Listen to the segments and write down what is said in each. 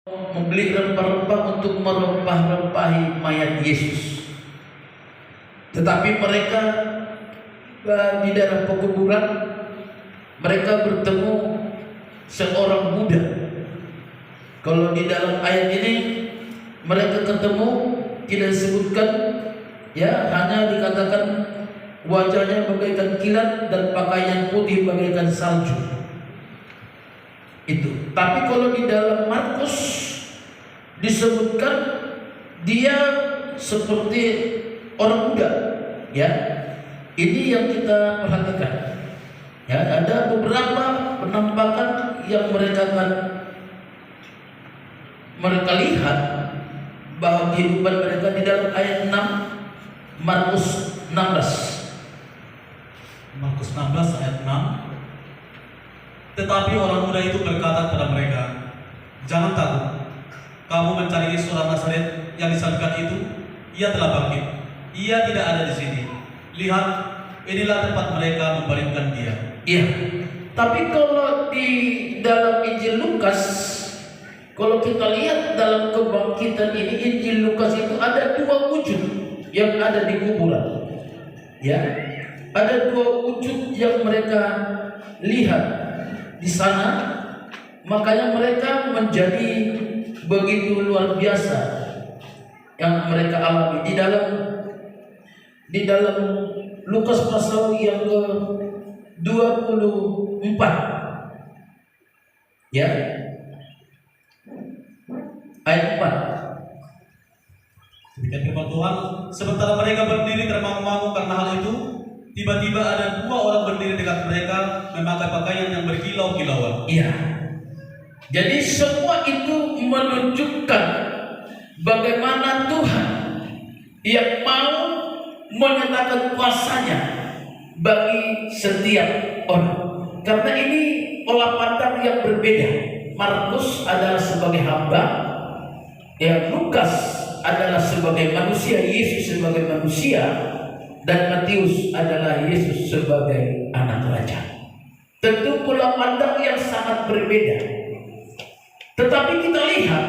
membeli rempah-rempah untuk merempah-rempahi mayat Yesus. Tetapi mereka di dalam pekuburan mereka bertemu seorang Buddha. Kalau di dalam ayat ini mereka ketemu tidak disebutkan, ya, hanya dikatakan wajahnya bagaikan kilat dan pakaian putih bagaikan salju. Itu. Tapi kalau di dalam Markus disebutkan dia seperti orang muda, ya. Ini yang kita perhatikan. Ya, ada beberapa penampakan yang mereka lihat bahwa kehidupan mereka di dalam ayat 6 Markus 16. Markus 16 ayat 6. Tetapi orang muda itu berkata kepada mereka, "Jangan takut. Kamu mencari Yesus orang Nazaret yang disalibkan itu. Ia telah bangkit. Ia tidak ada di sini. Lihat, inilah tempat mereka membaringkan dia." Iya. Tapi kalau di dalam Injil Lukas, kalau kita lihat dalam kebangkitan ini, Injil Lukas itu ada dua wujud yang ada di kuburan. Ya, ada dua wujud yang mereka lihat di sana, makanya mereka menjadi begitu luar biasa yang mereka alami di dalam Lukas pasal yang ke-24, ya, ayat 4. Demikian firman Tuhan. Sementara mereka berdiri termangu-mangu karena hal itu, tiba-tiba ada dua orang berdiri dekat mereka memakai pakaian yang berkilau-kilauan. Iya. Jadi semua itu menunjukkan bagaimana Tuhan yang mau menyatakan kuasanya bagi setiap orang. Karena ini pola pandang yang berbeda. Markus adalah sebagai hamba, ya, Lukas adalah sebagai manusia, Yesus sebagai manusia, dan Matius adalah Yesus sebagai anak raja. Tentu pola pandang yang sangat berbeda. Tetapi kita lihat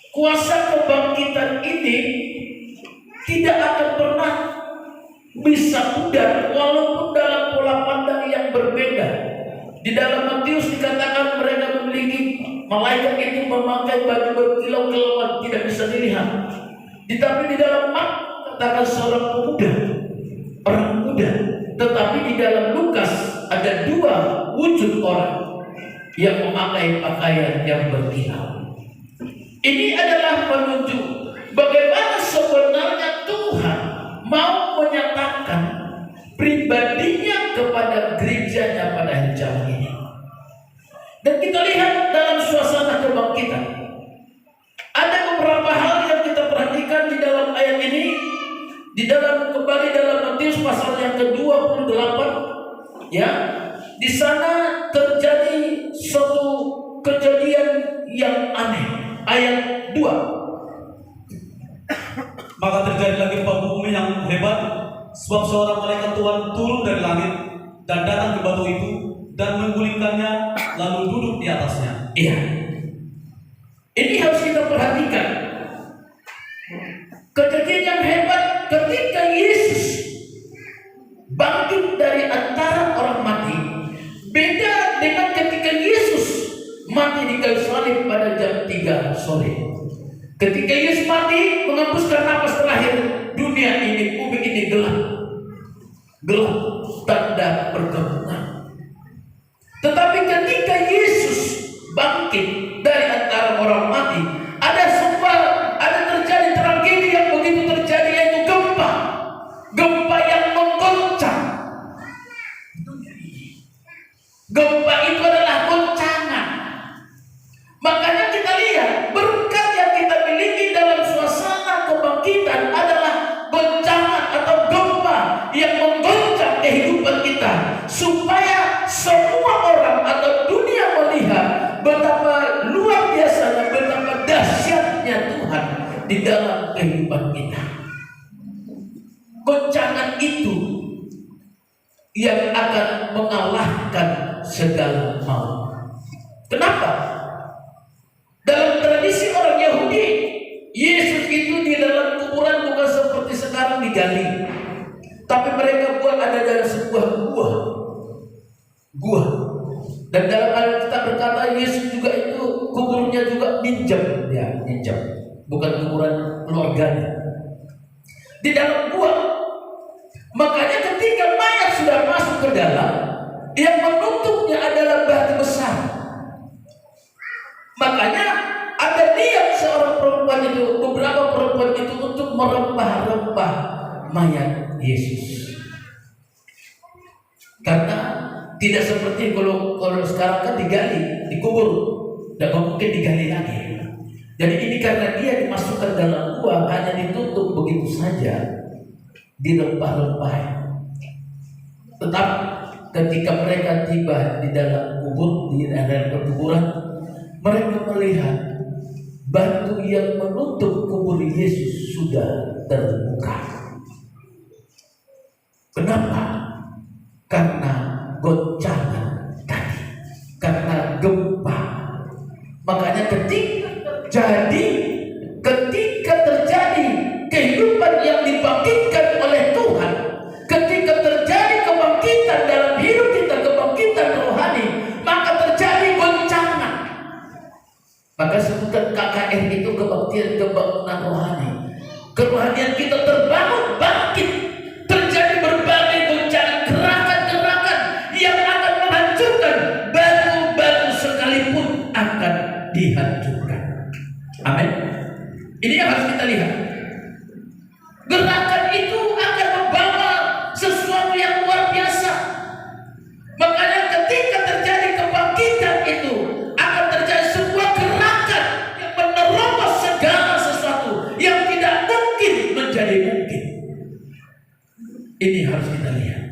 kuasa kebangkitan ini tidak akan pernah bisa pudar walaupun dalam pola pandang yang berbeda. Di dalam Matius dikatakan mereka memiliki malaikat itu memakai baju berkilau-kilauan, tidak bisa dilihat. Tetapi di dalam Markus katakan seorang pemuda, orang muda. Tetapi di dalam Lukas ada dua wujud orang yang memakai pakaian yang berkilau. Ini adalah penunjuk bagaimana sebenarnya Tuhan mau menyatakan pribadinya kepada gerejanya pada hari jaman ini. Dan kita lihat dalam suasana kebangkitan ada beberapa hal yang kita perhatikan di dalam ayat ini. Di dalam kembali dalam Matius pasal yang ke-28, ya, di sana terjadi suatu kejadian yang aneh. Ayat 2. Maka terjadi lagi gempa bumi yang hebat, sebab seorang malaikat Tuhan turun dari langit dan datang ke batu itu dan menggulingkannya lalu duduk di atasnya. Iya. Ini harus kita perhatikan. Kejadian yang hebat ketika Yesus bangkit dari antara orang mati, beda dengan ketika Yesus mati di kayu salib pada jam 3 sore. Ketika Yesus mati menghembuskan napas terakhir, dunia ini, bumi ini gelap, tanda perkabungan. Tetapi ketika Yesus bangkit dari antara orang mati, ada terjadi tragedi yang begitu terjadi, yaitu gempa yang menggoncang dunia ini. Gempa itu adalah goncangan. Makanya kita lihat berkat yang kita miliki dalam suasana kebangkitan adalah goncangan atau gempa yang menggoncang kehidupan kita, supaya semua orang atau dunia melihat betapa luar biasanya, betapa dahsyatnya Tuhan di dalam kehidupan kita. Goncangan itu yang akan mengalahkan segala maut. Kenapa? Dalam Tapi mereka buat ada dalam sebuah gua. Gua. Dan dalam Alkitab berkata Yesus juga itu kuburnya juga minjam, ya minjam, bukan kuburan keluarganya. Di dalam gua. Makanya ketika mayat sudah masuk ke dalam, yang menutupnya adalah batu besar. Makanya ada niat seorang perempuan itu, beberapa perempuan itu untuk merempah-rempah mayat Yesus. Karena tidak seperti kalau sekarang kan digali, dikubur, dan mungkin digali lagi. Jadi ini karena dia dimasukkan dalam gua, hanya ditutup begitu saja, dirempah-rempah. Tetapi ketika mereka tiba di dalam kubur, di dalam perkuburan, mereka melihat batu yang menutup kubur Yesus sudah terbuka. Kenapa? Karena goncangan tadi, karena gempa. Makanya ketika terjadi kehidupan yang dibangkitkan oleh Tuhan, ketika terjadi kebangkitan dalam hidup kita, kebangkitan rohani, maka terjadi goncangan. Maka sebutan KKR itu kebangunan rohani. Kerohanian kita terbangun, bangkit. Terjadi berbagai goncangan, gerakan-gerakan yang akan menghancurkan. Batu-batu sekalipun akan dihancurkan. Amin. Ini yang harus kita lihat. Gerakan itu akan membawa sesuatu yang luar biasa. Makanya ketika terjadi kebangkitan itu, akan terjadi sebuah gerakan yang menerobos segala sesuatu yang tidak mungkin menjadi mungkin. Ini harus kita lihat.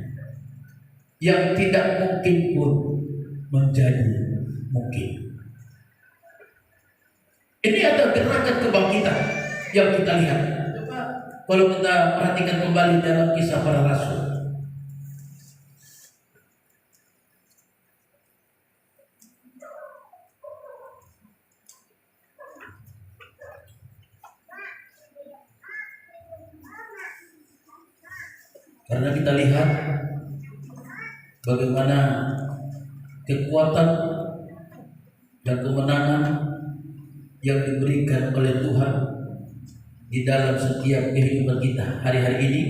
Yang tidak mungkin pun menjadi mungkin. Ini ada gerakan kebangkitan yang kita lihat. Coba kalau kita perhatikan kembali dalam Kisah Para Rasul. Karena kita lihat bagaimana kekuatan dan kemenangan yang diberikan oleh Tuhan di dalam setiap kehidupan kita hari-hari ini,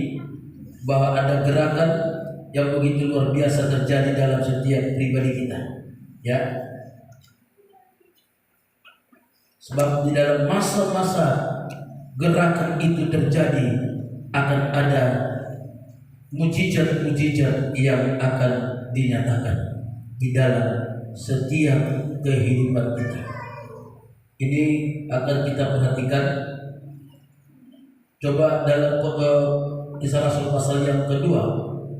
bahwa ada gerakan yang begitu luar biasa terjadi dalam setiap pribadi kita, ya. Sebab di dalam masa-masa gerakan itu terjadi, akan ada mujizat-mujizat yang akan dinyatakan di dalam setiap kehidupan kita. Ini akan kita perhatikan. Coba dalam Kisah Rasul pasal yang kedua,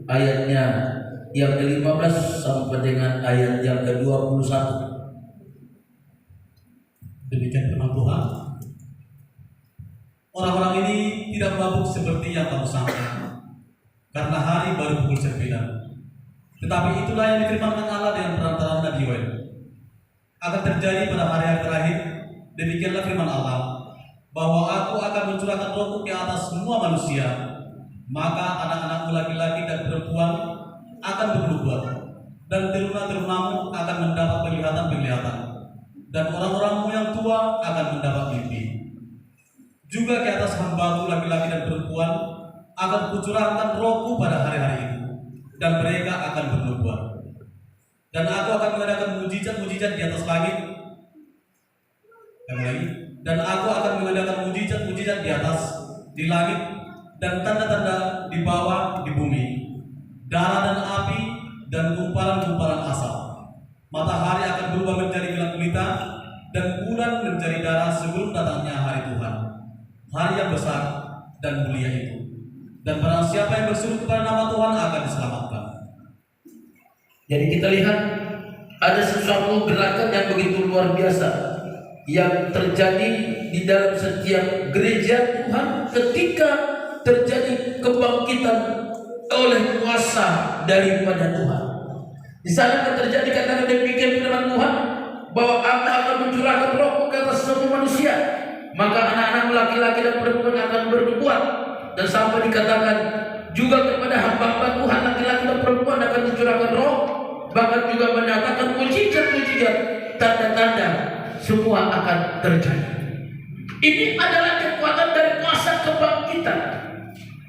ayatnya yang ke-15 sampai dengan ayat yang ke-21. Demikian firman Tuhan. Orang-orang ini tidak mabuk seperti yang kamu sangka, karena hari baru pukul 9. Tetapi itulah yang difirmankan Allah dengan perantara Nabi Yoel. Akan terjadi pada hari-hari terakhir. Demikianlah firman Allah, bahwa aku akan mencurahkan rohku ke atas semua manusia. Maka anak-anakmu laki-laki dan perempuan akan bernubuat, dan teruna-terunamu akan mendapat penglihatan-penglihatan, dan orang-orangmu yang tua akan mendapat mimpi. Juga ke atas hambaku laki-laki dan perempuan akan kucurahkan rohku pada hari-hari itu, dan mereka akan bernubuat. Dan aku akan mengadakan mujizat-mujizat di atas langit. Dan aku akan mengadakan mujizat-mujizat di langit, dan tanda-tanda di bawah di bumi, darah dan api dan gumpalan-gumpalan asap. Matahari akan berubah menjadi gelap gulita, dan bulan menjadi darah sebelum datangnya hari Tuhan, hari yang besar dan mulia itu. Dan barang siapa yang berseru kepada nama Tuhan akan diselamatkan. Jadi kita lihat ada sesuatu gerakan yang begitu luar biasa yang terjadi di dalam setiap gereja Tuhan ketika terjadi kebangkitan oleh kuasa daripada Tuhan. Di sana akan terjadi katakan demikian firman Tuhan, bahwa aku akan mencurahkan rohku ke atas semua manusia, maka anak-anak laki-laki dan perempuan akan bernubuat. Dan sampai dikatakan juga kepada hamba-hamba Tuhan laki-laki dan perempuan akan dicurahkan roh, bahkan juga menyatakan mujizat-mujizat, tanda-tanda, semua akan terjadi. Ini adalah kekuatan dari kuasa kebangkitan.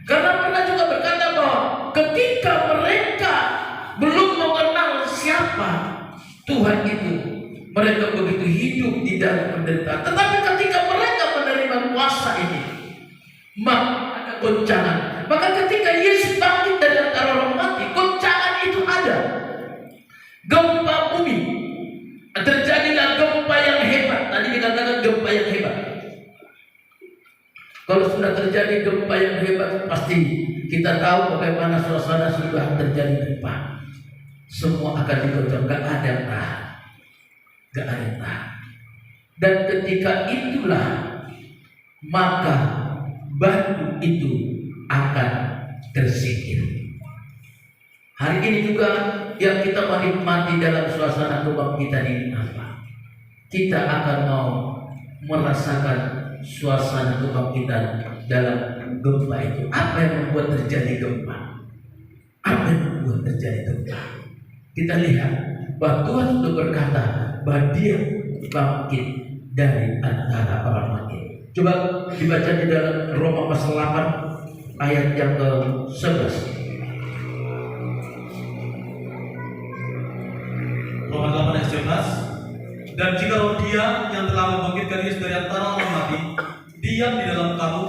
Karena pernah juga berkata bahwa ketika mereka belum mengenal siapa Tuhan itu, mereka begitu hidup di dalam penderitaan. Tetapi ketika mereka menerima kuasa ini, maka ada goncangan. Maka ketika Yesus bangkit dari antara orang mati, goncangan itu ada. Gempa bumi, terjadilah gempa yang hebat. Tadi dikatakan gempa yang hebat. Kalau sudah terjadi gempa yang hebat, pasti kita tahu bagaimana suasana sudah terjadi gempa. Semua akan digoncang, gak ada yang tahan. Gak ada yang tahan. Dan ketika itulah, maka batu itu akan tersingkir. Hari ini juga yang kita menikmati dalam suasana kebangkitan ini apa? Kita akan mau merasakan suasana kebangkitan dalam gempa itu. Apa yang membuat terjadi gempa? Apa yang membuat terjadi gempa? Kita lihat bahwa Tuhan sudah berkata bahwa Dia bangkit dari antara orang mati. Coba dibaca di dalam Roma pasal 8 ayat yang ke-11. Roma 8 ayat 11. Dan jika Dia yang telah membangkitkan Yesus dari antara orang mati diam di dalam kamu,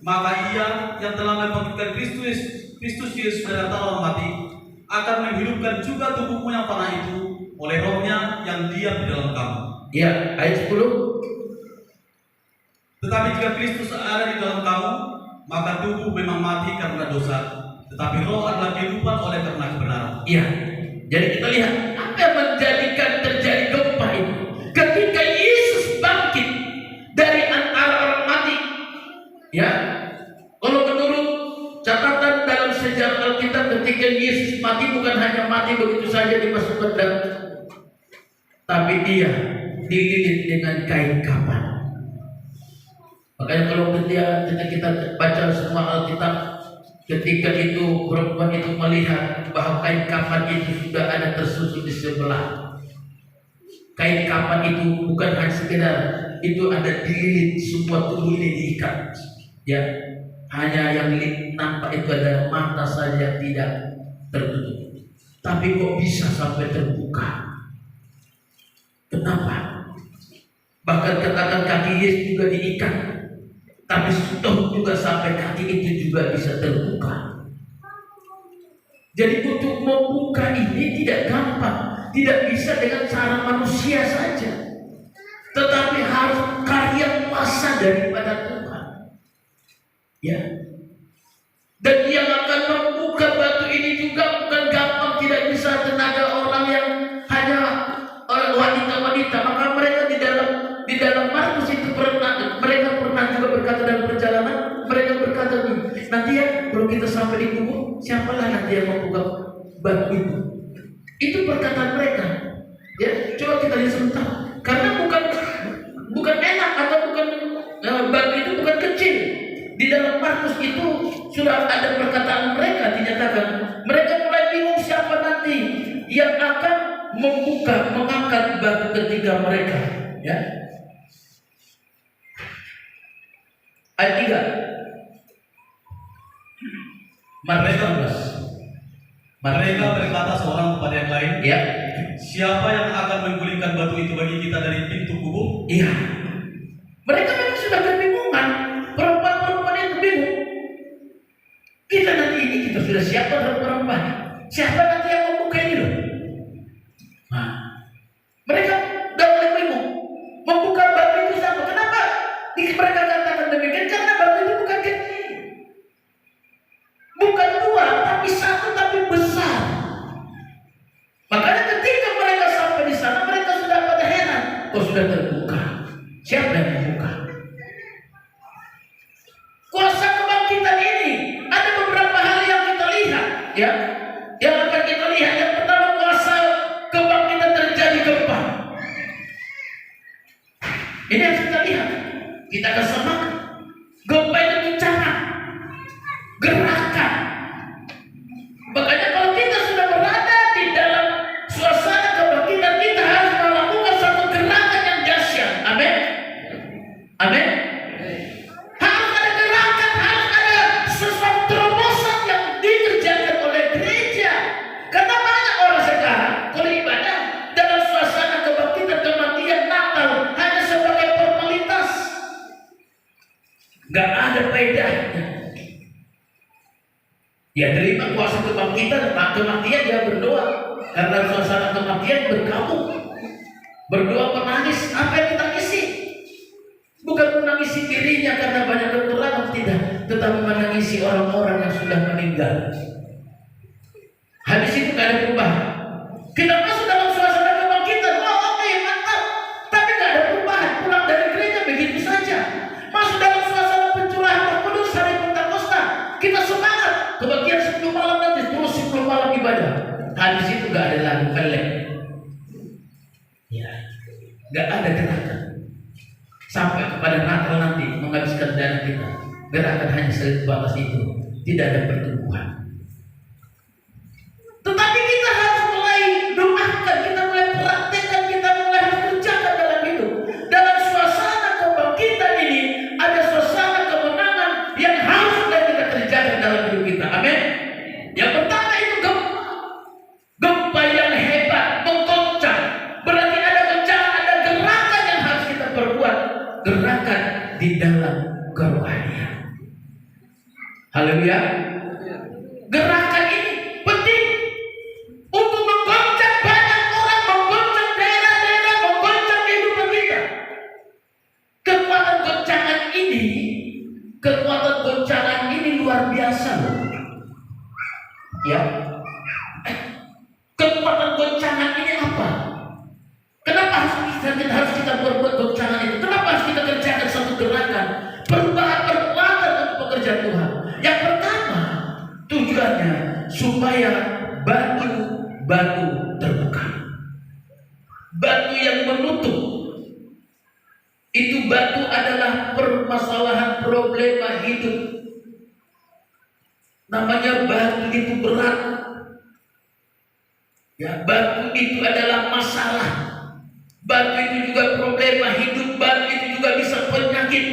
maka Ia yang telah membangkitkan Kristus Yesus dari antara orang mati akan menghidupkan juga tubuhmu yang panah itu oleh Roh-Nya yang diam di dalam kamu. Ya, ayat 10. Tetapi jika Kristus ada di dalam kamu, maka tubuh memang mati karena dosa, tetapi roh adalah kehidupan oleh karena kebenaran. Iya. Jadi kita lihat apa yang menjadikan terjadi gempa itu. Ketika Yesus bangkit dari antara orang mati. Ya. Kalau menurut catatan dalam sejarah Alkitab, ketika Yesus mati bukan hanya mati begitu saja dimasukkan dalam, tapi Dia dililit dengan kain kafan. Makanya kalau kita baca semua Alkitab, ketika itu perempuan itu melihat bahwa kain kafan itu sudah ada tersusun di sebelah. Kain kafan itu bukan hanya sekedar itu ada dililit, semua tubuh ini diikat. Ya, hanya yang nampak itu adalah mata saja yang tidak tertutup. Tapi kok bisa sampai terbuka? Kenapa? Bahkan katakan kaki Yesus juga diikat. Tapi sudah juga sampai kaki itu juga bisa terbuka. Jadi untuk membuka ini tidak gampang, tidak bisa dengan cara manusia saja, tetapi harus karya kuasa daripada Tuhan. Ya. Dan yang akan membuka batu ini juga bukan gampang, tidak bisa tenaga orang yang hanya wanita-wanita. Maka mereka di dalam Markus itu mereka pernah juga berkata dalam perjalanan, mereka berkata nanti ya kalau kita sampai di kubur, siapalah nanti yang membuka batu itu. Itu perkataan mereka. Ya, coba kita lihat sebentar. Karena bukan enak atau bukan batu itu bukan kecil. Di dalam Markus itu sudah ada perkataan mereka dinyatakan. Mereka mulai bingung siapa nanti yang akan mengangkat batu ketiga mereka. Ya. Ayat 3. Mereka berkata seorang kepada yang lain, ya, siapa yang akan menggulingkan batu itu bagi kita dari pintu kubur? Iya. Mereka memang sudah kebingungan. Perempuan-perempuan itu bingung. Kita nanti ini kita sudah siapa perempuan? Siapa nanti yang membuka ini loh? Nah, mereka udah mulai bingung. Membuka batu itu siapa? Kenapa? Mereka katakan demikian karena batu itu bukan kecil, bukan dua, tapi satu, tapi besar. Makanya ketika mereka sampai di sana, mereka sudah pada heran. Oh, sudah terbuka. Siapa yang membuka? Kuasa kebangkitan ini ada beberapa hal yang kita lihat, ya, yang akan kita lihat. Yang pertama, kuasa kebangkitan terjadi gempa. Ini yang kita lihat. Kita akan samakan. Gempa itu bencana, gerakan Amin. Harus ada gerakan, harus ada sesuatu terobosan yang dikerjakan oleh gereja. Karena banyak orang sekarang kalau ibadah dalam suasana kebangkitan kematian Natal hanya sebagai formalitas, nggak ada faedahnya. Ya terima kuasa kebangkitan, kematian dia berdoa karena suasana kematian berkabung, berdoa menangis. Apa yang kita isi? Bukan menangisi dirinya karena banyak kekurangan, tidak, tetapi menangisi orang-orang yang sudah meninggal. Habis itu gak ada perubahan. Kita masuk dalam suasana kebangkitan, oke, mantap, tapi gak ada perubahan. Pulang dari gereja begitu saja. Masuk dalam suasana pencurahan Roh Kudus hari Pentakosta, kita semangat. Kebagian 10 malam nanti terus 10 malam ibadah. Habis itu gak ada lagu kelek. Ya, gak ada gerakan. Sampai kepada Natal nanti menghabiskan dana kita, gerakan hanya sebatas itu, tidak ada pertumbuhan. Tetapi kita harus mulai doakan, kita mulai praktekkan, kita mulai kerjakan dalam hidup. Dalam suasana kebangkitan ini ada suasana kemenangan yang harus mulai kita kerjakan dalam hidup kita. Amin. Yang pertama itu gempa yang hebat, menggoncang. Berarti ada goncangan, ada gerakan yang harus kita perbuat. Gerakan di dalam kerohanian. Haleluya. Gerakan ini penting untuk menggoncang banyak orang, menggoncang daerah-daerah, menggoncang kehidupan kita. Kekuatan goncangan ini luar biasa loh. Ya. Kekuatan goncangan ini apa? Kenapa harus kita berbuat goncangan itu? Kenapa harus kita kerjakan satu gerakan perubahan perbuatan untuk pekerjaan Tuhan? Yang pertama, tujuannya supaya batu terbuka. Batu yang menutup itu, batu adalah permasalahan problema hidup. Namanya batu itu berat. Ya, batu itu adalah masalah. Batu itu juga problema hidup. Batu itu juga bisa penyakit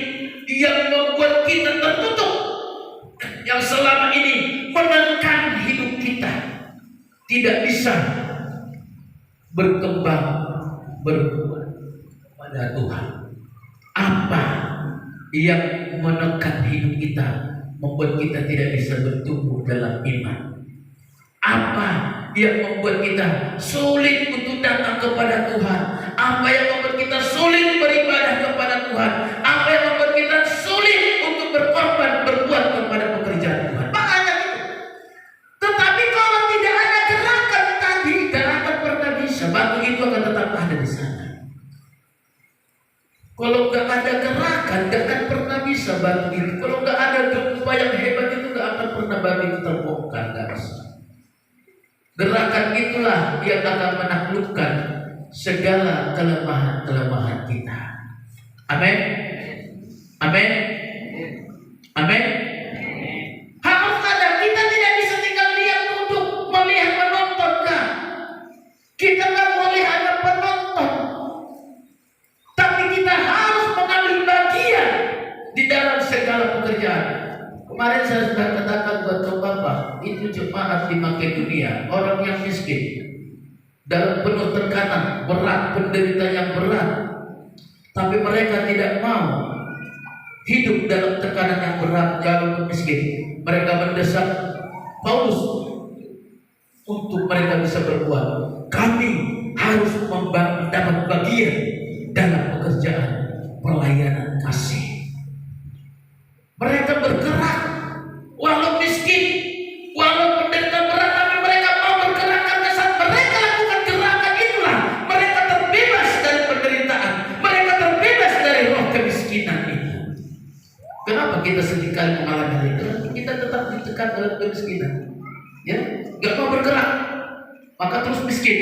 yang membuat kita tertutup, yang selama ini menekan hidup kita, tidak bisa berkembang berbuat pada Tuhan. Apa yang menekan hidup kita, membuat kita tidak bisa bertumbuh dalam iman? Apa yang membuat kita sulit untuk datang kepada Tuhan? Apa yang membuat kita sulit beribadah kepada Tuhan? Apa yang membuat kita sulit untuk berkorban, berbuat kepada pekerjaan Tuhan? Makanya itu. Tetapi kalau tidak ada gerakan tadi, gerakan pernah bisa, batu itu akan tetap ada di sana. Kalau nggak ada gerakan, nggak akan pernah bisa batu itu. Kalau nggak ada gempa yang hebat itu, nggak akan pernah batu itu terbongkar, nggak bisa. Gerakan itulah yang akan menaklukkan segala kelemahan-kelemahan kita. Amin. Amin. Amin. Harus ada. Kita tidak bisa tinggal diam untuk melihat penonton, kan? Kita nggak boleh hanya penonton, tapi kita harus mengambil bagian di dalam segala pekerjaan. Kemarin saya sudah katakan buat Bapak, itu jemaat di Makedonia, orang yang miskin, dalam penuh tekanan, berat, penderitaan yang berat, tapi mereka tidak mau hidup dalam tekanan yang berat, dalam miskin. Mereka mendesak Paulus untuk mereka bisa berbuat. Kami harus mendapat bagian dalam pekerjaan pelayanan kasih. Mereka bergerak, walau miskin, walau menderita berat, tapi mereka mau bergerak karena saat mereka lakukan gerakan itulah mereka terbebas dari penderitaan, mereka terbebas dari roh kemiskinan itu. Kenapa kita seringkali mengalami hal itu? Kita tetap ditekan dalam kemiskinan, ya, nggak mau bergerak, maka terus miskin.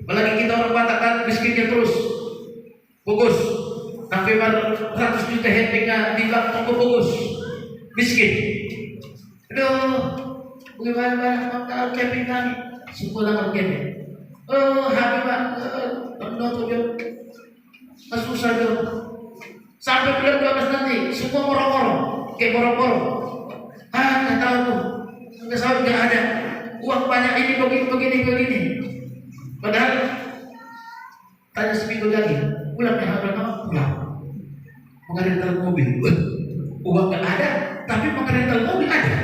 Apalagi kita orang Batak kan miskinnya terus, fokus. Sampai 100 juta hepingnya di belakang fokus, miskin. Aduh, bagaimana makal keping kami, sepulang keping. Oh, habis pak, susah dong. Sampai bulan 12 nanti semua borong-borong, kayak borong-borong. Nggak tahu tuh, sampai sahur nggak ada. Uang banyak ini begini. Padahal tanya seminggu lagi, pulangnya apa? Pulang. Mengerental mobil, uang nggak ada, tapi mengerental mobil ada.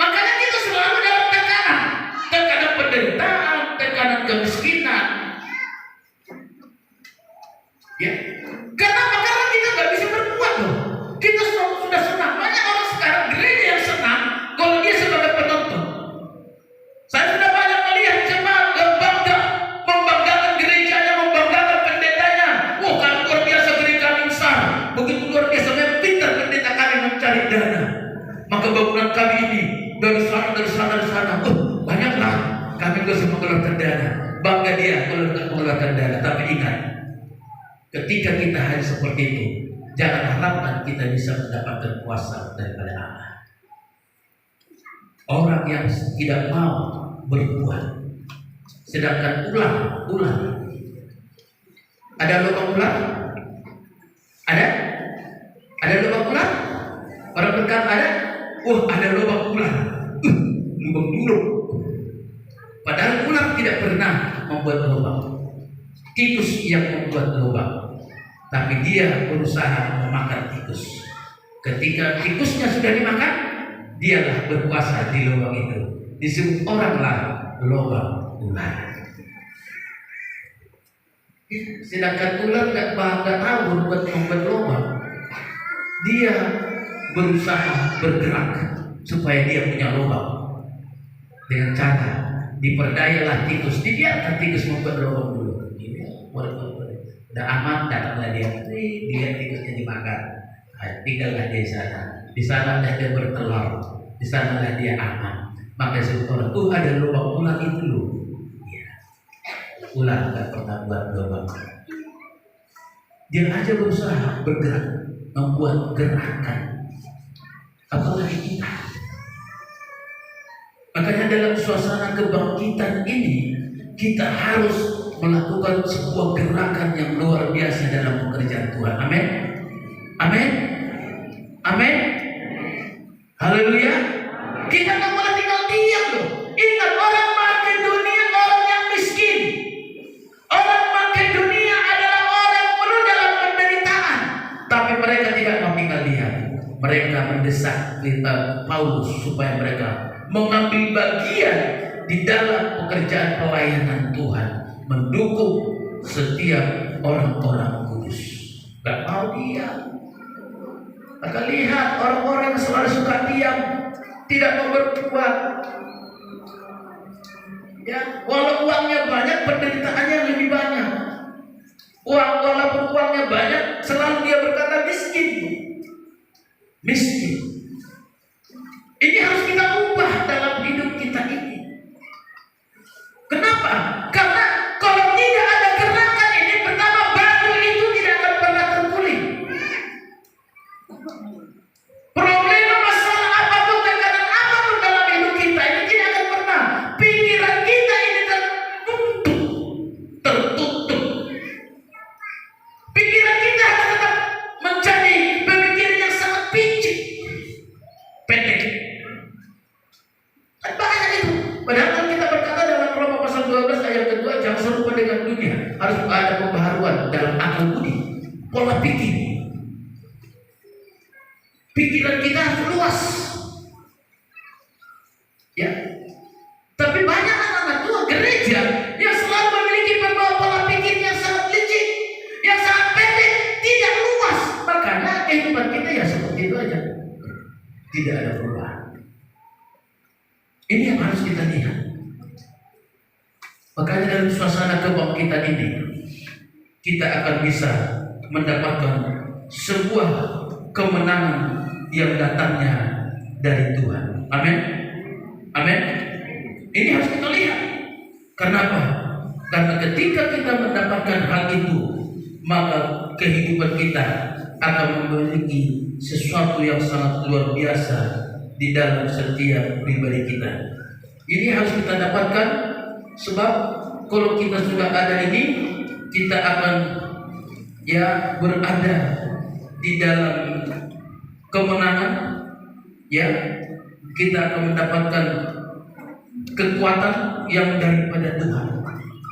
Makanya kita selalu dalam tekanan penderitaan, tekanan kemiskinan. Ya, kenapa? Karena kita nggak bisa berbuat loh. Kita sudah senang. Banyak orang sekarang gereja yang senang kalau dia sebagai penonton. Saya sudah banyak melihat jemaat yang bangga, membanggakan gerejanya, membanggakan pendetanya. Wah, kan luar biasa gereja kami besar. Begitu luar biasa, memang pintar pendeta kami mencari dana. Maka bangunan kami ini dari sana. Banyaklah kami bisa mengeluarkan dana. Bangga dia kalau mengeluarkan dana. Tapi ingat, ketika kita hanya seperti itu, jangan harapkan kita bisa mendapatkan kuasa daripada Allah. Orang yang tidak mau berbuat, sedangkan ular. Ada lubang ular? Ada lubang ular? Orang berkata ada? Ada lubang ular. Lubang dulu. Padahal ular tidak pernah membuat lubang. Tikus yang membuat lubang, tapi dia berusaha memakan tikus. Ketika tikusnya sudah dimakan, dialah berkuasa di lubang itu. Disebut oranglah lubang ular. Sedangkan ular nggak tahu membuat lubang. Dia berusaha bergerak supaya dia punya lubang dengan cara diperdayalah tikus, dibiarkan tikus membuat lubang dulu. Udah aman, datanglah dia tikusnya dimakan. Tinggallah dia di sana. Di sana dia bertelur. Di sana dia aman. Maka seorang ada lubang ular itu loh. Ya. Ular nggak pernah buat lubang. Dia aja berusaha bergerak, membuat gerakan. Apalagi kita. Makanya dalam suasana kebangkitan ini kita harus melakukan sebuah gerakan yang luar biasa dalam pekerjaan Tuhan. Amin. Amin. Amin. Haleluya. Kita tak boleh tinggal diam loh. Ingat, orang Makedonia orang yang miskin. Orang Makedonia adalah orang penuh dalam penderitaan. Tapi mereka tidak mau tinggal diam. Mereka mendesak Paulus supaya mereka mengambil bagian di dalam pekerjaan pelayanan Tuhan, mendukung setiap orang-orang kudus. Gak mau diam. Maka lihat orang-orang yang selalu suka diam, tidak mau berbuat. Ya, walau uangnya banyak, penderitaannya lebih banyak. Walaupun uangnya banyak, selalu dia berkata miskin. Miskin. Ini harus kita ubah dalam hidup kita ini. Kenapa? Karena kalau tidak ada gerakan ini, pertama batu itu tidak akan pernah terguling. Problema, masalah apapun, tekanan apapun dalam hidup kita ini tidak akan pernah. Pikiran kita ini tertutup. Pikiran kita akan tetap menjadi pemikiran yang sangat picik, pendek. Kan banyak itu. Padahal kalau kita berkata dalam Roma pasal 12 ayat kedua, jangan serupa dengan dunia, harus ada pembaharuan dalam akal budi, pola pikir. Pikiran kita harus luas. Ya. Tapi banyak anak-anak tua gereja yang selalu memiliki pola pikir yang sangat licik, yang sangat pendek, tidak luas. Makanya kehidupan kita ya seperti itu aja. Tidak ada perubahan. Ini yang harus kita lihat. Makanya dalam suasana kebangkitan ini, kita akan bisa mendapatkan sebuah kemenangan yang datangnya dari Tuhan. Amin. Amin. Ini harus kita lihat. Kenapa? Karena ketika kita mendapatkan hal itu, maka kehidupan kita akan memiliki sesuatu yang sangat luar biasa di dalam setiap pribadi kita. Ini harus kita dapatkan, sebab kalau kita sudah ada ini, kita akan berada di dalam kemenangan, kita akan mendapatkan kekuatan yang daripada Tuhan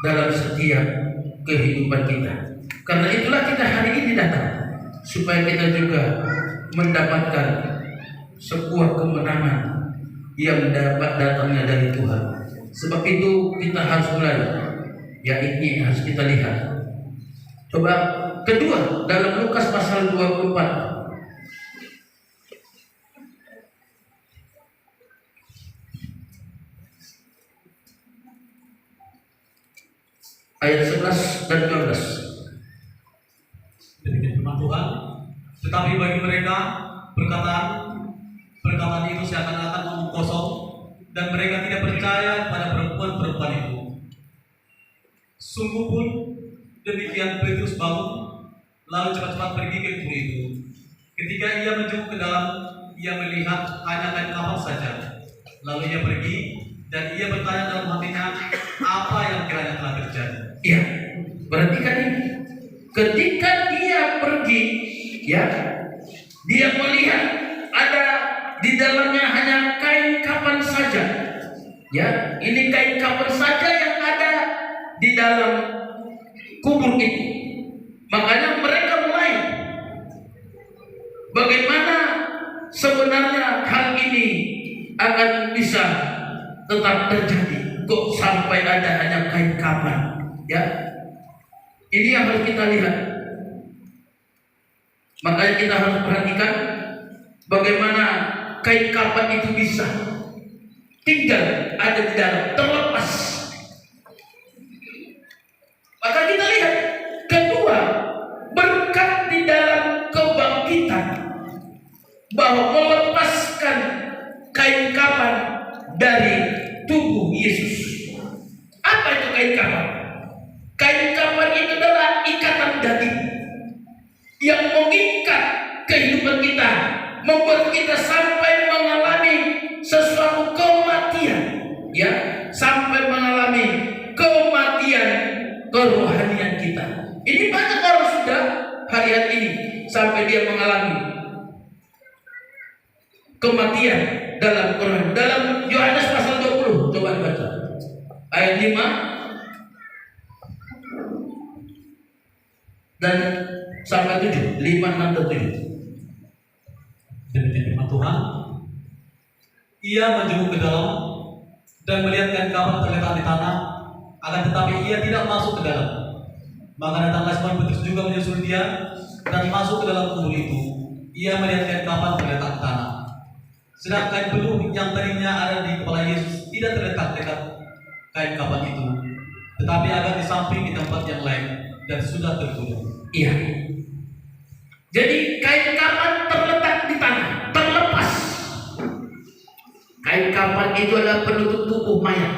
dalam setiap kehidupan kita. Karena itulah kita hari ini datang, supaya kita juga mendapatkan sebuah kemenangan yang dapat datangnya dari Tuhan. Sebab itu kita harus mulai, ini harus kita lihat. Coba kedua, dalam Lukas pasal 24 ayat 11 dan 12. Demikian firman Tuhan. Tetapi bagi mereka perkataan itu seakan-akan omong kosong, dan mereka tidak percaya pada perempuan-perempuan itu. Sungguh pun demikian Petrus bangun, lalu cepat-cepat pergi ke kubur itu. Ketika ia menjenguk ke dalam, ia melihat hanya kain kafan saja. Lalu ia pergi dan ia bertanya dalam hatinya, apa yang kiranya telah terjadi. Iya, perhatikan ini. Ketika dia pergi, dia melihat ada di dalamnya hanya kain kafan saja. Ini kain kafan saja yang ada di dalam kubur itu. Makanya mereka mulai, bagaimana sebenarnya hal ini akan bisa tetap terjadi? Kok sampai ada hanya kain kafan? Ini yang harus kita lihat. Makanya kita harus perhatikan bagaimana kain kafan itu bisa tinggal ada di dalam, terlepas. Maka kita lihat kedua, berkat di dalam kebangkitan, bahwa melepaskan kain kafan dari tubuh Yesus. Apa itu kain kafan? Kain kafan itu adalah ikatan daging yang mengikat kehidupan kita, membuat kita sampai mengalami sesuatu kematian, sampai mengalami kematian kerohanian kita. Ini banyak orang sudah hari ini sampai dia mengalami kematian dalam Quran. Dalam Yohanes pasal 20, coba baca ayat 5 dan sampai 7, 5, 6 dan 7. Demikian firman Tuhan. Ia menjenguk ke dalam dan melihat kain kafan terletak di tanah, akan tetapi ia tidak masuk ke dalam. Maka datanglah Simon Petrus juga menyusul dia dan masuk ke dalam kubur itu. Ia melihat kain kafan terletak di tanah, sedang kain peluh yang tadinya ada di kepala Yesus tidak terletak dekat kain kafan itu, tetapi agak di samping di tempat yang lain dan sudah tertutup. Iya. Jadi kain kafan terletak di tanah, terlepas. Kain kafan itu adalah penutup tubuh mayat.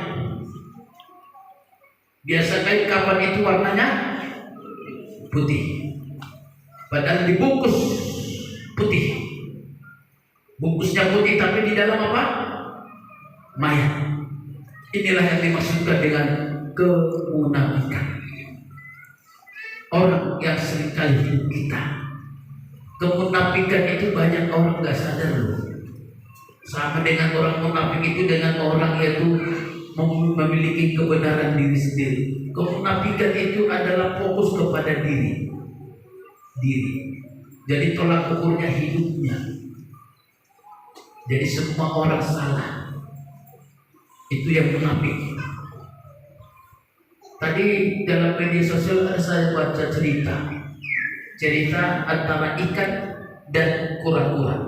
Biasa kain kafan itu warnanya putih, padahal dibungkus putih. Bungkusnya putih, tapi di dalam apa? Mayat. Inilah yang dimaksudkan dengan kemunafikan. Orang yang seringkali hidup kita, kemunafikan itu banyak orang nggak sadar loh. Sama dengan orang munafik itu dengan orang yaitu memiliki kebenaran diri sendiri. Kemunafikan itu adalah fokus kepada diri. Jadi tolak ukurnya hidupnya. Jadi semua orang salah. Itu yang munafik. Tadi dalam media sosial ada saya baca cerita antara ikan dan kura-kura.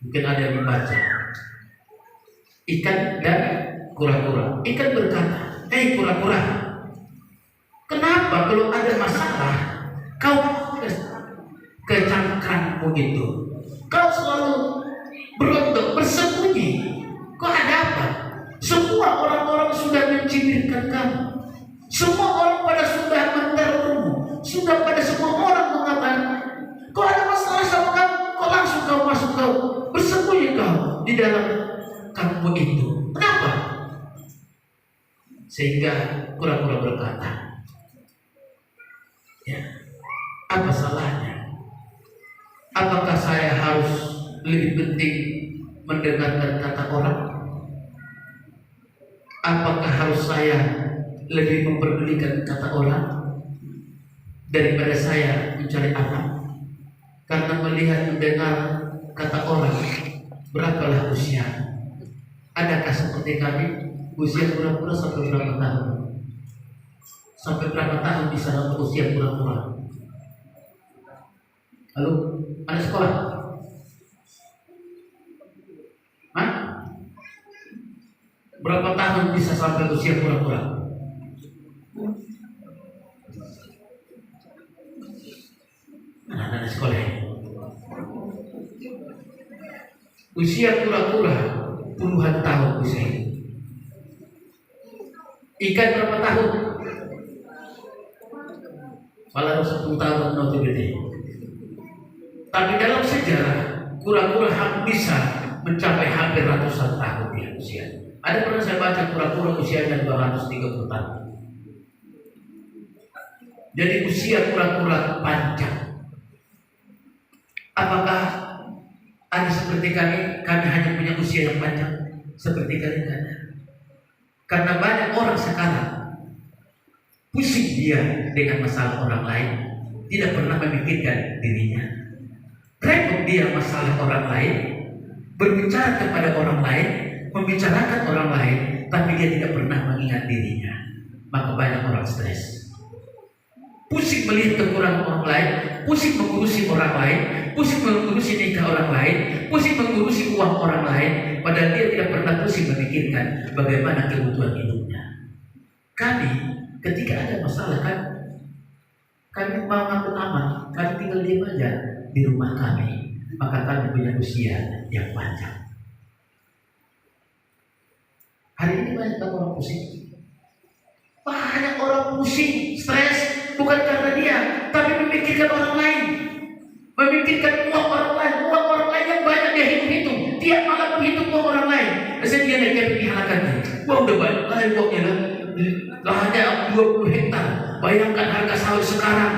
Mungkin ada yang membaca. Ikan dan kura-kura. Ikan berkata, kura-kura, kenapa kalau ada masalah kau ke cangkangmu itu? Kau selalu berontok, bersembunyi. Kok ada apa? Semua orang-orang sudah mencibirkan kamu. Semua orang pada sudah menerormu. Sudah pada semua orang mengatakan, kok ada masalah sama kamu? Kok langsung kau masuk kau bersembunyi kau di dalam kamu itu? Kenapa? Sehingga kura-kura berkata, Ya, apa salahnya? Apakah saya harus lebih penting mendengarkan kata orang? Apakah harus saya lebih memperdulikan kata orang daripada saya mencari anak? Karena melihat mendengar kata orang, berapalah usia? Adakah seperti kami usia pura-pura sampai berapa tahun? Sampai berapa tahun bisa dapat usia pura-pura? Halo, ada sekolah? Hah? Berapa tahun bisa sampai usia pura-pura? Ada sekolah. Usia pura-pura puluhan tahun usia. Ikan berapa tahun? Malah 10 tahun notabene. Tapi dalam sejarah kura-kura bisa mencapai hampir ratusan tahun ya usia. Ada pernah saya baca kura-kura usianya 230 tahun. Jadi usia kura-kura panjang. Apakah ada seperti kami? Kami hanya punya usia yang panjang seperti kalian. Karena banyak orang sekarang pusing dia dengan masalah orang lain, tidak pernah memikirkan dirinya. Repot dia masalah orang lain, berbicara kepada orang lain, membicarakan orang lain, tapi dia tidak pernah mengingat dirinya. Maka banyak orang stres. Pusing melihat kekurangan orang lain, pusing mengurusi orang lain, pusing mengurusi nikah orang lain, pusing mengurusi uang orang lain, padahal dia tidak pernah pusing memikirkan bagaimana kebutuhan hidupnya. Kami ketika ada masalah kami mau ngaku aman, kami tinggal diam aja di rumah kami, maka kami punya usia yang panjang. Hari ini banyak orang pusing. Banyak orang pusing, stres, bukan karena dia, tapi memikirkan orang lain, memikirkan uang orang lain yang banyak dia hitung-hitung. Tiap malam menghitung uang orang lain. Saya dia naiknya pihalakannya. Wah udah banyak lain uangnya lah. Lahannya 20 hektar. Bayangkan harga sawit sekarang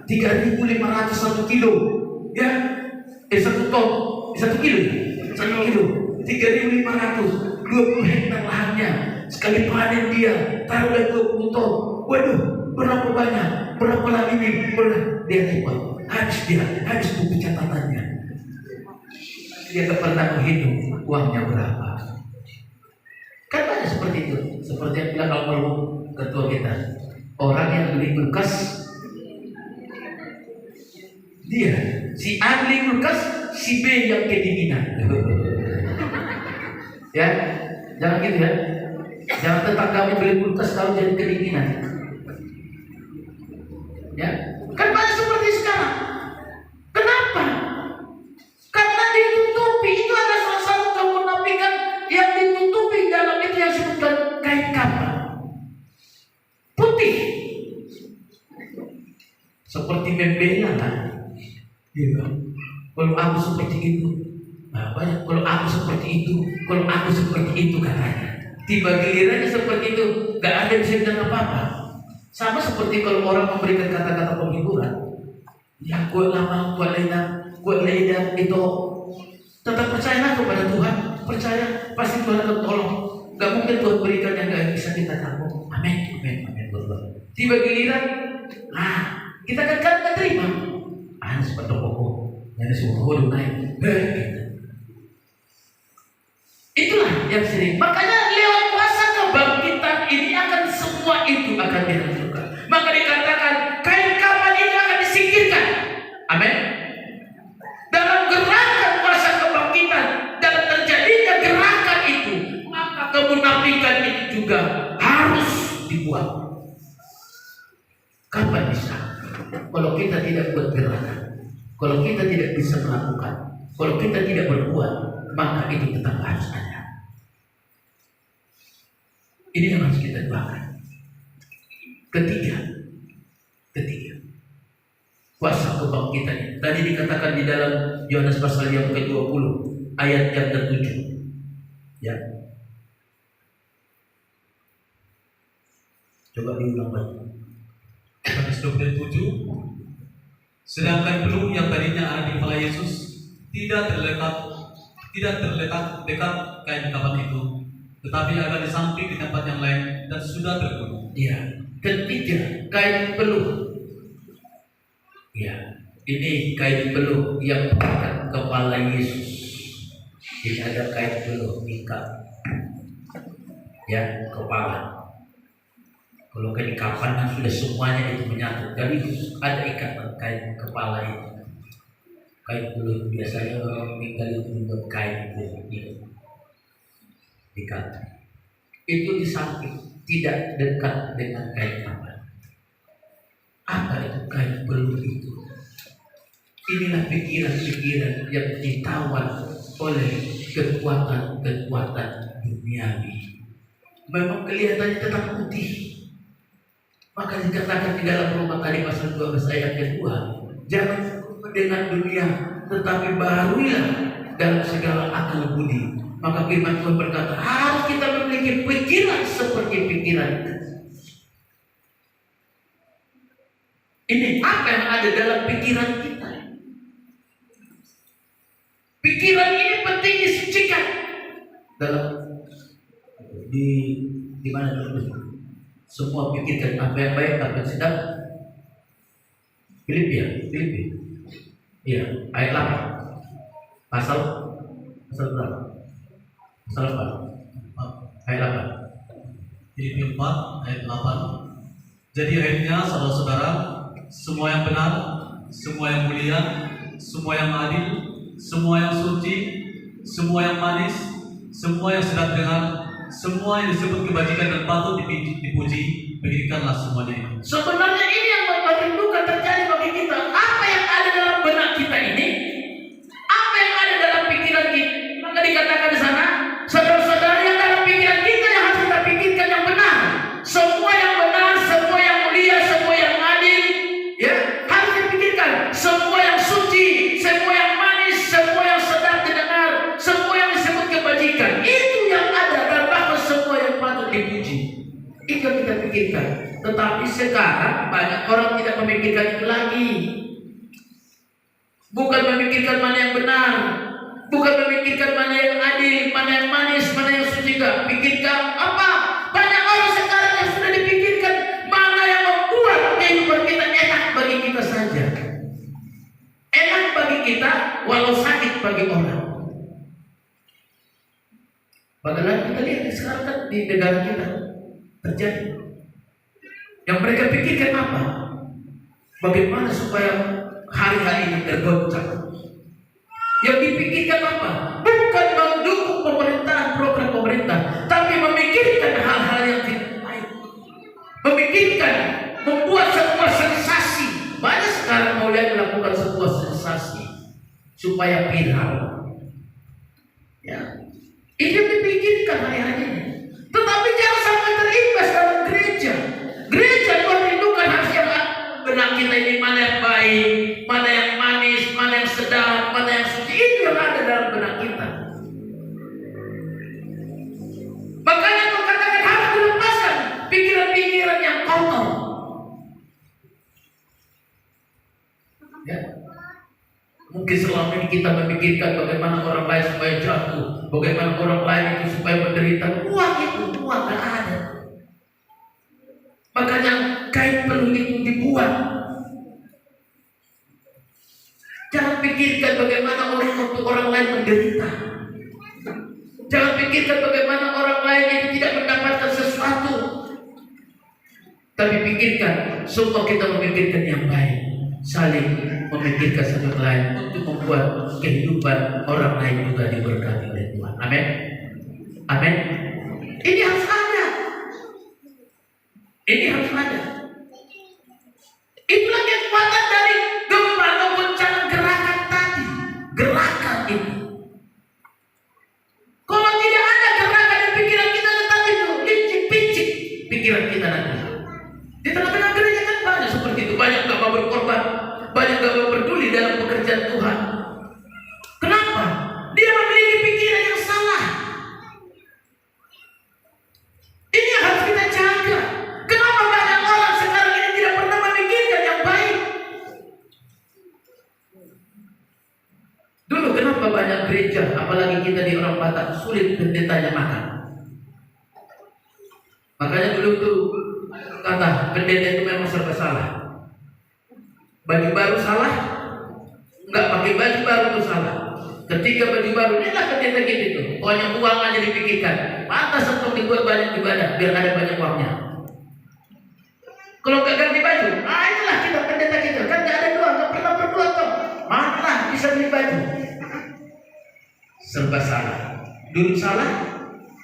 3.500 1 kilo. Ya, 1 ton, 1 kilo, 1 kilo, 3.500, 20 hektar lahannya. Sekali panen dia taruhlah 20 ton. Waduh, berapa banyak? Berapa lagi ini? Dia lewat. Habis buku catatannya. Dia tak pernah menghitung uangnya berapa. Kan banyak seperti itu. Seperti yang bilang almarhum ketua kita. Orang yang beli kulkas, dia si A beli kulkas, si B yang kedinginan. Ya, jangan gitu ya. Jangan tetanggamu beli kulkas kalau jadi kedinginan. Ya, kan banyak seperti sekarang. Kenapa? Karena ditutupi. Itu ada salah satu kemunafikan yang ditutupi dalam itu yang disebutkan kain kafan putih, seperti membela kan? Iya. Kalau aku seperti itu, banyak. Kalau aku seperti itu, kalau aku seperti itu katanya. Tiba gilirannya seperti itu, gak ada bisa bilang apa-apa. Sama seperti kalau orang memberikan kata-kata penghiburan, ya gue lama, gue leda, itu tetap percayalah kepada Tuhan. Percaya, pasti Tuhan akan tolong. Gak mungkin Tuhan berikan yang gak bisa kita tahu. Amin, amin, amin. Tiba giliran, kita kan terima. Seperti pokok, yang semua naik. Itulah yang sering. Makanya lewat puasa kebangkitan ini akan semua itu akan dihancurkan. Maka dikatakan kain kafan itu akan disingkirkan. Amin. Dalam gerakan puasa kebangkitan, dalam terjadinya gerakan itu, maka kemunafikan itu juga harus dibuat. Kapan bisa? Kalau kita tidak buat gerakan, kalau kita tidak bisa melakukan, kalau kita tidak berbuat, maka itu tetap harus ada. Ini yang harus kita doakan. Ketiga, kuasa kebangkitan. Tadi dikatakan di dalam Yohanes pasal yang ke-20 ayat yang ke-7. Ya. Coba diulang lagi. Yohanes 27. Sedangkan peluh yang tadinya ada di kepala Yesus tidak terletak dekat kain kapan itu, tetapi ada di samping di tempat yang lain dan sudah terbunuh. Ya, ketiga, kain peluh. Ya, ini kain peluh yang mengikat kepala Yesus. Ini ada kain peluh ikat, ya, kepala. Kalau kain kapan kan sudah semuanya itu menyatu. Jadi ada ikatan kain kepala itu. Kain peluh biasanya orang meninggal itu membuat kain itu ikat. Itu di samping, tidak dekat dengan kain kapan. Apa itu kain peluh itu? Inilah pikiran-pikiran yang ditawan oleh kekuatan-kekuatan duniawi. Memang kelihatannya tetap putih. Maka dikatakan di dalam Roma tadi pasal 12 ayat kedua, jangan dengan dunia, tetapi baharuilah dalam segala akal budi. Maka firman Tuhan berkata, harus kita memiliki pikiran seperti pikiran itu. Ini apa yang ada dalam pikiran kita. Pikiran ini penting disucikan. Dalam di mana dulu? Semua pikirkan apa yang baik, apa yang sedap. Filipi. Iya, ayat 8. Pasal berapa? Pasal 8. Ayat 8. Filipi 4 ayat 8. Jadi akhirnya saudara-saudara, semua yang benar, semua yang mulia, semua yang adil, semua yang suci, semua yang manis, semua yang sedap dengar, semua yang disebut kebajikan dan patut dipuji, pikirkanlah semuanya itu. Sebenarnya ini yang merindukan terjadi bagi kita. Apa yang ada dalam benak kita ini, apa yang ada dalam pikiran kita. Maka dikatakan di sana, saudara-saudara, yang dalam pikiran kita yang harus kita pikirkan yang benar. Semua yang benar, semua yang mulia, semua yang adil, ya harus dipikirkan. Semua yang suci, semua yang manis, semua yang sedap didengar, semua yang disebut kebajikan. Itu yang ada dan bahkan semua yang patut dipuji. Itu yang kita pikirkan. Tetapi sekarang banyak orang tidak memikirkan itu lagi. Bukan memikirkan mana yang benar, bukan memikirkan mana yang adil, mana yang manis, mana yang suci. Pikirkan apa? Banyak orang sekarang yang sudah dipikirkan mana yang membuat kehidupan kita enak bagi kita saja. Enak bagi kita walau sakit bagi orang. Padahal kita lihat sekarang kan di negara kita terjadi. Yang mereka pikirkan apa? Bagaimana supaya hari-hari ini tergoncang? Yang dipikirkan apa? Bukan mendukung pemerintahan, program pemerintah, tapi memikirkan hal-hal yang tidak baik. Memikirkan, membuat sebuah sensasi. Banyak sekarang mulai melakukan sebuah sensasi supaya viral. Ya, itu yang dipikirkan hari-hari ini. Tetapi jangan sampai terimbas dalam gereja. Gereja Tuhan rindukan harus yang benak kita ini, mana yang baik, mana yang manis, mana yang sedap, mana yang suci. Itu yang ada dalam benak kita. Makanya Tuhan katakan harus dilepaskan pikiran-pikiran yang kotor. Ya. Mungkin selama ini kita memikirkan bagaimana orang lain supaya jatuh, bagaimana orang lain itu supaya menderita. Uang gak ada. Makanya kain peluh itu dibuat. Jangan pikirkan bagaimana orang lain menderita. Jangan pikirkan bagaimana orang lain itu tidak mendapatkan sesuatu. Tapi pikirkan, semua kita memikirkan yang baik, saling memikirkan satu lain untuk membuat kehidupan orang lain juga diberkati oleh Tuhan. Amin. Amin. Ini harus ada. Ini harus ada. Itulah kekuatan dari gempa atau bencana gerakan tadi. Gerakan ini. Kalau tidak ada gerakan di pikiran kita, tetapi itu licik-picik pikiran kita nanti. Di tengah-tengah gereja kan banyak seperti itu. Banyak gak mau berkorban, banyak gak mau peduli dalam pekerjaan Tuhan. Kenapa? Dia memiliki pikiran yang salah. Ini yang harus kita jaga. Kenapa banyak orang apalagi kita di orang Batak, sulit pendetanya makan. Makanya dulu tuh kata pendeta itu memang serba salah. Baju baru salah, nggak pakai baju baru itu salah. Ketika baju baru, inilah pendeta gitu tuh. Pokoknya uang aja dipikirkan. Pantas untuk dibuat banyak ibadah biar ada banyak uangnya. Kalau nggak ganti baju, inilah kita pendeta kita kan nggak ada doa, nggak pernah berdoa toh. Mana bisa beli baju? Serba salah. Dulu salah,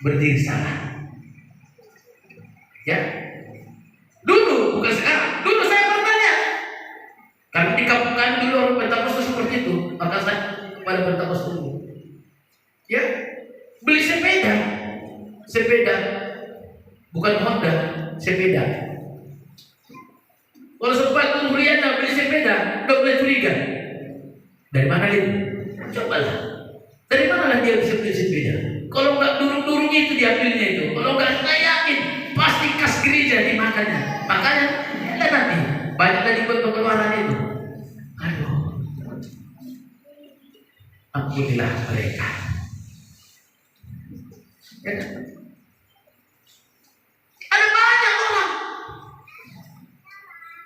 berdiri salah. Ya, dulu bukan sekarang. Dulu saya bertanya, karena di kampung kami dulu orang Pentakosta seperti itu, maka saya kepada Pentakosta dulu. Ya, beli sepeda, bukan Honda, sepeda. Kalau sempat tuh Riana beli sepeda, nggak boleh curiga. Dari mana itu? Cobalah. Dari mana dia bisa beli sepeda? Kalau nggak durung-durung itu diambilnya itu. Kalau nggak, saya yakin pasti kas gereja dimakannya. Makanya lihat nanti banyak dari pengeluaran itu. Aduh, ampunilah mereka. Ya. Ada banyak orang.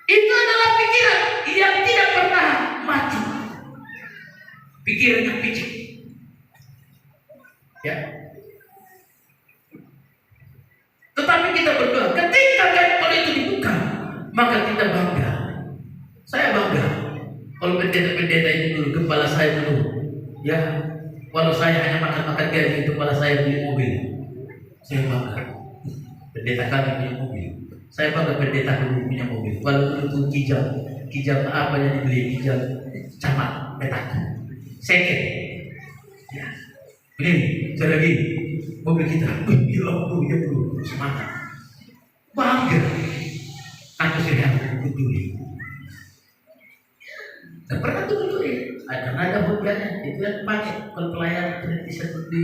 Itu adalah pikiran yang tidak pernah mati. Pikiran yang picik. Ya. Tetapi kita berdoa, ketika kalau itu dibuka, maka kita bangga. Saya bangga. Kalau pendeta-pendeta itu dulu, kepala saya dulu, ya, walau saya hanya makan-makan gaji, kepala saya beli mobil. Saya bangga. Pendeta kami punya mobil. Saya bangga pendeta dulu punya mobil. Walau itu kijam apa yang dibeli, kijam camat, petak, seket. Ya. Ini, saya lagi mobil kita. Ya Allah, semangat. Bangga. Aku sedang peduli. Tak pernah tuh peduli. Ada hujahnya. Itu yang pakai kalau pelayan bisa seperti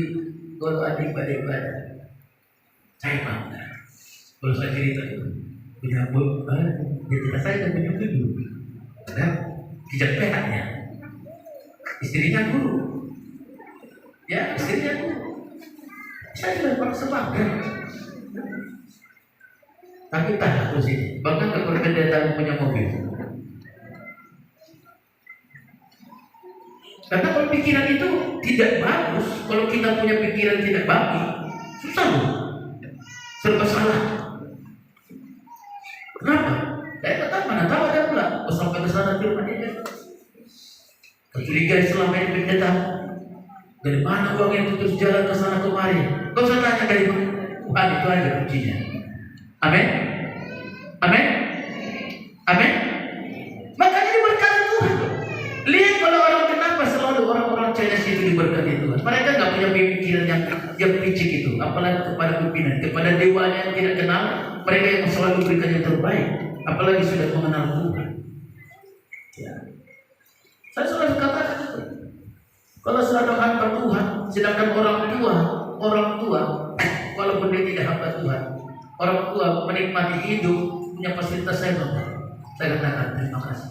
kalau adik ibadah. Saya bangga. Kalau saya cerita punya cerita saya dan punya dulu. Ada kijak petaknya. Istrinya guru. Ya, istrinya guru. Saya sudah merasa bangga. Tapi tak terus ini. Bangga ke pendeta punya mobil. Karena kalau pikiran itu tidak bagus, kalau kita punya pikiran tidak bagus, susah loh. Serba salah. Kenapa? Saya tetap mana tahu ada pula. Sampai ke sana firman ini. Kecurigaan selama ini pendeta. Dari mana uang yang terus jalan ke sana kemari? Kau usah tanya dari mana? Tuhan itu aja kuncinya. Amin. Amin. Amin. Makanya diberkati Tuhan. Lihat kalau orang kenapa selalu orang-orang Chinese itu diberkati Tuhan. Mereka nggak punya pemikiran yang picik itu. Apalagi kepada pimpinan, kepada dewanya yang tidak kenal. Mereka yang selalu berikan yang terbaik. Apalagi sudah mengenal Tuhan. Ya. Saya selalu katakan itu. Kalau sedang hamba Tuhan, sedangkan orang tua, walaupun dia tidak hamba Tuhan, orang tua menikmati hidup, punya fasilitas, saya bangga. Saya katakan terima kasih.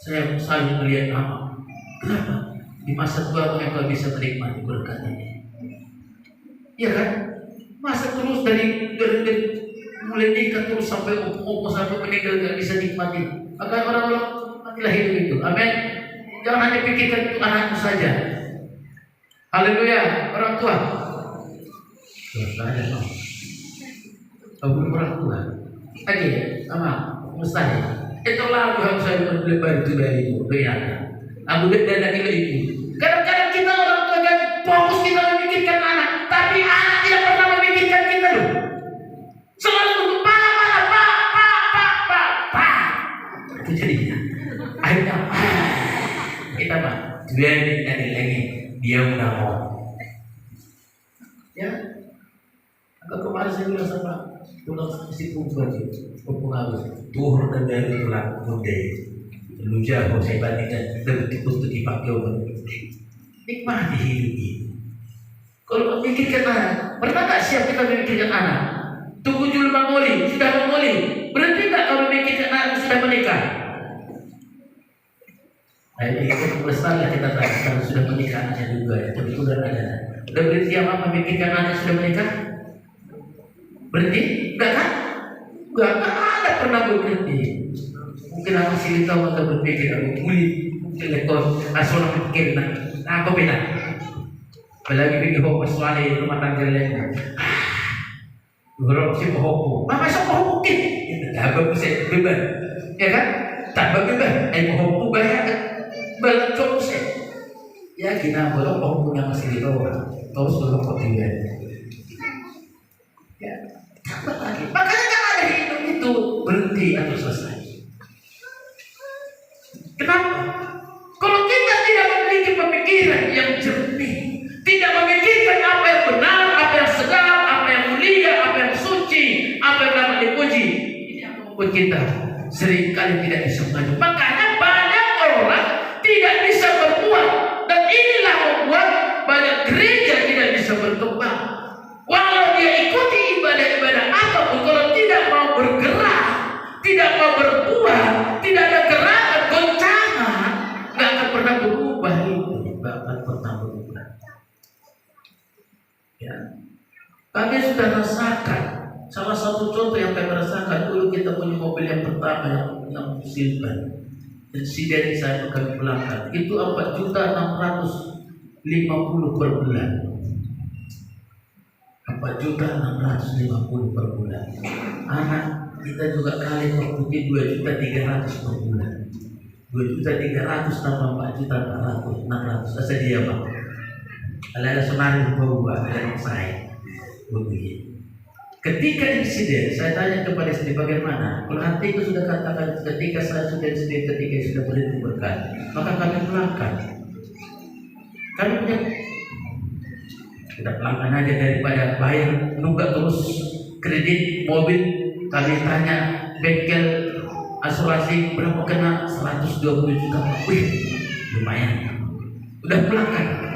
Saya selalu melihat apa. Kenapa? Di masa tua engkau bisa menikmati berkat ini. Iya kan? Masa terus dari mulai nikah terus sampai umur sampai meninggal gak bisa nikmati. Maka orang-orang matilah hidup itu. Amin. Jangan hanya pikirkan itu anakmu saja. Haleluya, orang tua. Saya no. Kamu orang tua. Lagi, sama mustahil. Itu lalu harus saya berlebar itu dari itu. Aku dan lagi itu. Kadang-kadang kita orang tua kan fokus kita memikirkan anak, tapi anak tidak pernah memikirkan kita loh. Selalu pak. Itu jadinya. Akhirnya kita pak, dia ini lagi dia udah mau. Ya, aku kemarin saya bilang sama tulang si pengaruh tuhur dan dari tulang muda lu jauh saya bandingkan betul untuk dipakai nikmati hidup ini. Kalau memikirkan anak, pernah tak siap kita memikirkan anak? Tunggu dulu mangoli, sudah mangoli, berhenti tak kalau memikirkan anak sudah menikah? Itu besar kita tahu kalau sudah menikah anaknya juga ya, kebetulan ada. Udah berhenti apa memikirkan anak sudah menikah? Berhenti? Enggak kan? Enggak ada pernah berhenti. Mungkin aku sih tahu atau berpikir aku kulit, telepon, asal aku pikir aku benar. Apalagi pikir hokus soalnya rumah tangga lain. Orang sih bohong, mama sok bohong mungkin. Tak bisa bebas, ya kan? Tak bebas, bohong bayar kan? Belum sih. Ya kita belum bohong punya masih di bawah, terus belum kotinya. Ya, apa lagi? Makanya kan ada hidup itu berhenti atau selesai. Kenapa? Kalau kita tidak memiliki pemikiran yang jernih, tidak memikirkan apa yang benar, apa yang sedap, apa yang mulia, apa yang suci, apa yang dapat dipuji, ini akan membuat kita seringkali tidak bisa maju. Makanya banyak orang tidak bisa berbuat, dan inilah membuat banyak gereja tidak bisa berkembang. Walau dia ikuti ibadah-ibadah apapun, kalau tidak mau bergerak, tidak mau berbuat, tidak ada gerakan, goncangan, nggak akan pernah berubah itu, nggak akan pernah berubah. Ya, kami sudah rasakan. Salah satu contoh yang kami rasakan dulu kita punya mobil yang pertama yang silver. Insiden saya kami pulangkan itu 4.650 per bulan. 4.650 per bulan. Anak kita juga kali waktu itu 2.300 per bulan. 2.300 tambah 4.400, 600. Saya dia bang. Ada sonari berubah dengan saya. Begitu. Ketika insiden, saya tanya kepada istri bagaimana. Kalau hatiku sudah katakan ketika saya sudah insiden, ketika sudah berhenti berkat, maka kami pulangkan. Kami punya kita pelanggan aja daripada bayar nunggak terus kredit mobil. Kami tanya bengkel asuransi berapa kena 120 juta. Wih, lumayan. Udah pulangkan.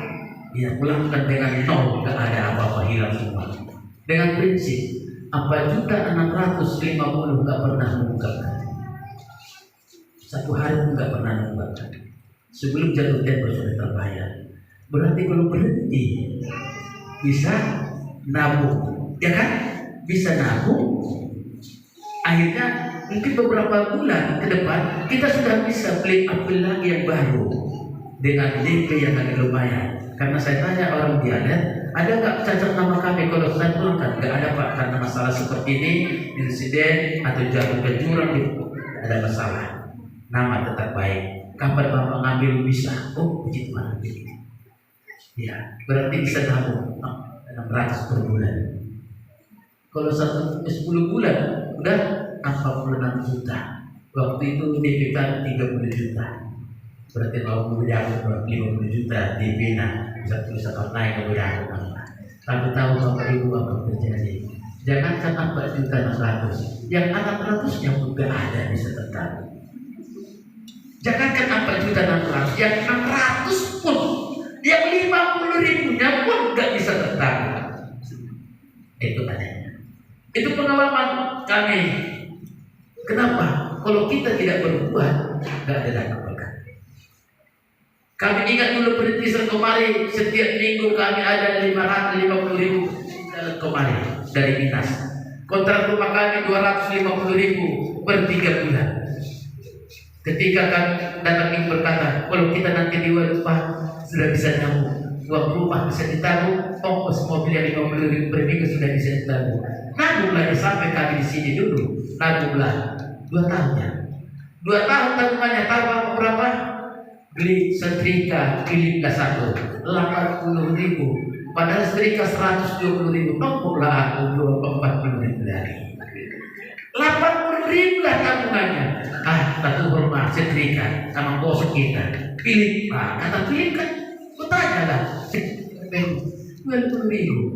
Ya pulangkan dengan nol, nggak ada apa-apa, hilang semua. Dengan prinsip 4.650 nggak pernah menunggakkan. Satu hari pun nggak pernah menunggakkan. Sebelum jatuh tempo sudah terbayar. Berarti kalau berhenti bisa nabung, ya kan? Bisa nabung. Akhirnya mungkin beberapa bulan ke depan kita sudah bisa beli apel lagi yang baru dengan DP yang agak lumayan. Karena saya tanya orang dialet, ada nggak cacat nama kami? Kalau saya pulangkan, nggak ada pak, karena masalah seperti ini, insiden atau jatuh ke jurang itu ada masalah. Nama tetap baik. Kapan bapak ngambil bisa? Oh, begitu mana? Ya, berarti bisa nabung 600 per bulan. Kalau 10 bulan, udah 46 juta. Waktu itu DP kan 30 juta. Berarti kalau menjadi 50 juta DP bisa naik ke berapa? Tapi tahu Bapak Ibu apa terjadi? Jangankan 4.600.000, yang 600 yang juga ada bisa tetap. Jangankan 4.600.000, yang 600 pun, yang 50.000-nya pun nggak bisa tetap. Itu adanya. Itu pengalaman kami. Kenapa? Kalau kita tidak berbuat, nggak ada dana berkat. Kami ingat dulu perintisan kemari, setiap minggu kami ada 550.000 kemari dari dinas. Kontrak rumah kami 250.000 per 3 bulan. Ketika kami datang minggu berkata, kalau kita nanti di rumah sudah bisa nabung, uang rumah bisa ditabung, ongkos mobil yang 50.000 per minggu sudah bisa ditabung. Nabunglah sampai kami di sini dulu, nabunglah 2 tahun ya. 2 tahun tabungannya tahu berapa? Beli setrika pilih satu 80.000, padahal setrika 120.000, nomboklah aku 40.000 lagi. 80.000 lah tabungannya. Satu rumah setrika sama bos kita pilih kata pilih kan, kutanya lah 20.000,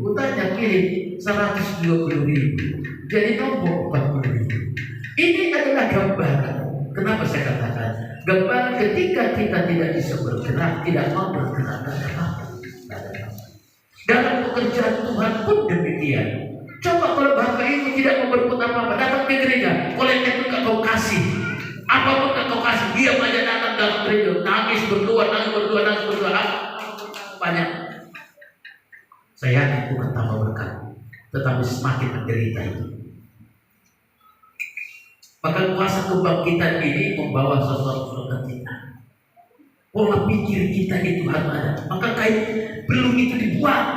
kutanya pilih 120.000, jadi nombok 40.000. Ini adalah gambaran. Kenapa saya katakan gambaran ketika kita tidak bisa bergerak, tidak mau bergerak, tidak ada apa. Dalam pekerjaan Tuhan pun demikian. Coba kalau Bapak Ibu tidak mau berbuat apa-apa, datang ke gereja, kolektif itu gak kau kasih, apapun gak kau kasih, diam aja datang anak dalam gereja nangis berdoa, banyak. Saya yakin bukan tambah berkat, tetapi semakin menderita itu. Maka kuasa kebangkitan ini membawa sesuatu kita. Pola pikir kita itu harus ada. Maka kain belum itu dibuang.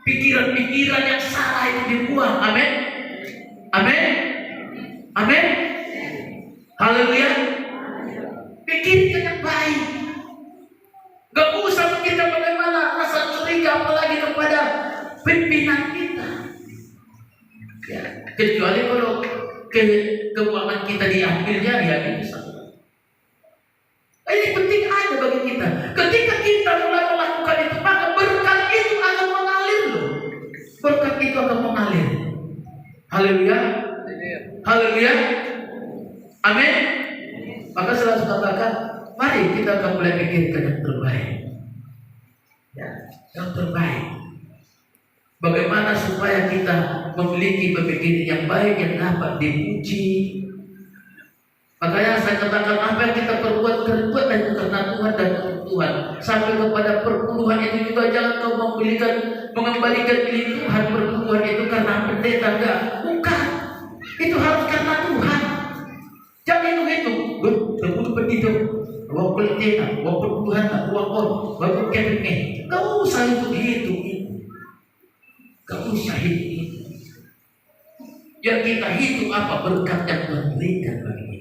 Pikiran-pikiran yang salah itu dibuang. Amin. Amin. Amin. Haleluya. Pikirkan yang baik. Gak usah pikirkan bagaimana rasa curiga apalagi kepada pimpinan kita. Ya, kecuali kalau keuangan kita diambilnya ya bisa. Ini penting aja bagi kita. Ketika kita mulai melakukan itu, maka berkat itu akan mengalir loh. Berkat itu akan mengalir. Haleluya. Haleluya. Amin. Maka selalu katakan, mari kita akan mulai pikirkan yang terbaik. Ya, yang terbaik. Bagaimana supaya kita memiliki pemikiran yang baik yang dapat dipuji. Makanya saya katakan apa yang kita perbuat itu karena Tuhan dan untuk Tuhan. Sampai kepada perpuluhan itu juga jangan kau mengembalikan milik Tuhan perpuluhan itu karena pendeta enggak. Bukan. Itu harus karena Tuhan. Jangan itu. Betul begitu. Walaupun pendeta, walaupun Tuhan, walaupun keping. Kau usah itu. Kau usah itu. Yang kita hitung apa berkat yang Tuhan berikan bagi kita.